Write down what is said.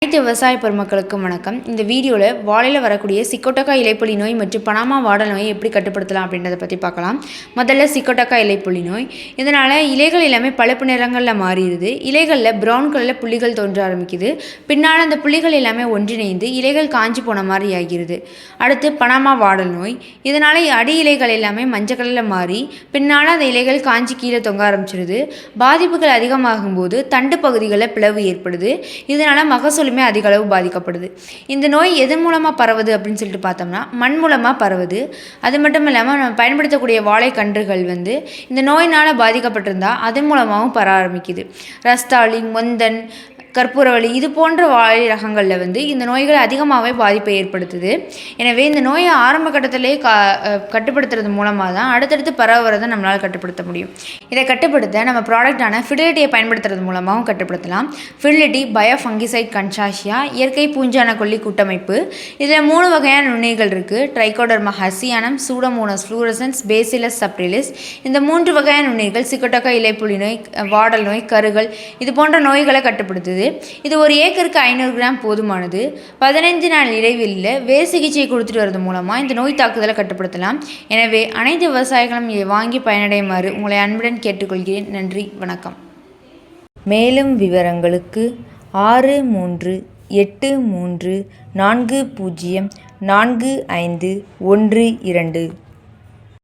அனைத்து விவசாய பெருமக்களுக்கும் வணக்கம். இந்த வீடியோவில் வாழையில் வரக்கூடிய சிக்கோட்டக்கா இலைப்புள்ளி நோய் மற்றும் பனாமா வாடல் நோயை எப்படி கட்டுப்படுத்தலாம் அப்படின்றத பற்றி பார்க்கலாம். முதல்ல சிக்கோட்டக்கா இலைப்புள்ளி நோய். இதனால் இலைகள் எல்லாமே பழுப்பு நிறங்களில் மாறிடுது. இலைகளில் ப்ரௌன் கலரில் புள்ளிகள் தோன்ற ஆரம்பிக்குது. பின்னால் அந்த புள்ளிகள் எல்லாமே ஒன்றிணைந்து இலைகள் காஞ்சி போன மாதிரி ஆகிறது. அடுத்து பனாமா வாடல் நோய். இதனால் அடி இலைகள் எல்லாமே மஞ்சள் கலரில் மாறி பின்னால் அந்த இலைகள் காஞ்சி கீழே தொங்க ஆரம்பிச்சிடுது. பாதிப்புகள் அதிகமாகும் போது தண்டு பகுதிகளில் பிளவு ஏற்படுது. இதனால் மகசூல் அதிக அளவு பாதிக்கப்படுது. இந்த நோய் எதன் மூலமாக பரவுது அப்படின்னு சொல்லிட்டு பார்த்தோம்னா மண் மூலமாக பரவுது. அது மட்டும் இல்லாமல் நம்ம பயன்படுத்தக்கூடிய வாழை கன்றுகள் இந்த நோயினால் பாதிக்கப்பட்டிருந்தால் அதன் மூலமாகவும் பரவ ஆரம்பிக்குது. ரஸ்தாளி, மொந்தன், கற்பூரவள்ளி இது போன்ற வாழை ரகங்களில் இந்த நோய்கள் அதிகமாகவே பாதிப்பை ஏற்படுத்துது. எனவே இந்த நோயை ஆரம்ப கட்டத்திலே கட்டுப்படுத்துறது மூலமாக தான் அடுத்தடுத்து பரவுறதை நம்மளால் கட்டுப்படுத்த முடியும். இதை கட்டுப்படுத்த நம்ம ப்ராடக்டான ஃபிடிலிட்டியை பயன்படுத்துறது மூலமாகவும் கட்டுப்படுத்தலாம். ஃபிடிலிட்டி பயோஃபங்கிசைட் கன்சார்ஷியா இயற்கை பூஞ்சான கொல்லி கூட்டமைப்பு. இதில் 3 வகையான நுண்ணுயிர்கள் இருக்குது. Trichoderma harzianum, Pseudomonas fluorescens, Bacillus subtilis. இந்த 3 வகையான நுண்ணுயிர்கள் சிக்கோட்டக்கா இலைப்புள்ளி நோய், வாடல் நோய், கருகள் இது போன்ற நோய்களை கட்டுப்படுத்துது. இது ஒரு ஏக்கருக்கு 500 கிராம் போதுமானது. 15 நாள் இடைவெளியில் வேர் சிகிச்சை கொடுத்துட்டு வரது மூலமாக இந்த நோய் தாக்குதலை கட்டுப்படுத்தலாம். எனவே அனைத்து விவசாயிகளும் இதை வாங்கி பயனடையுமாறு உங்களை அன்புடன் கேட்டுக்கொள்கிறேன். நன்றி, வணக்கம். மேலும் விவரங்களுக்கு 6383404512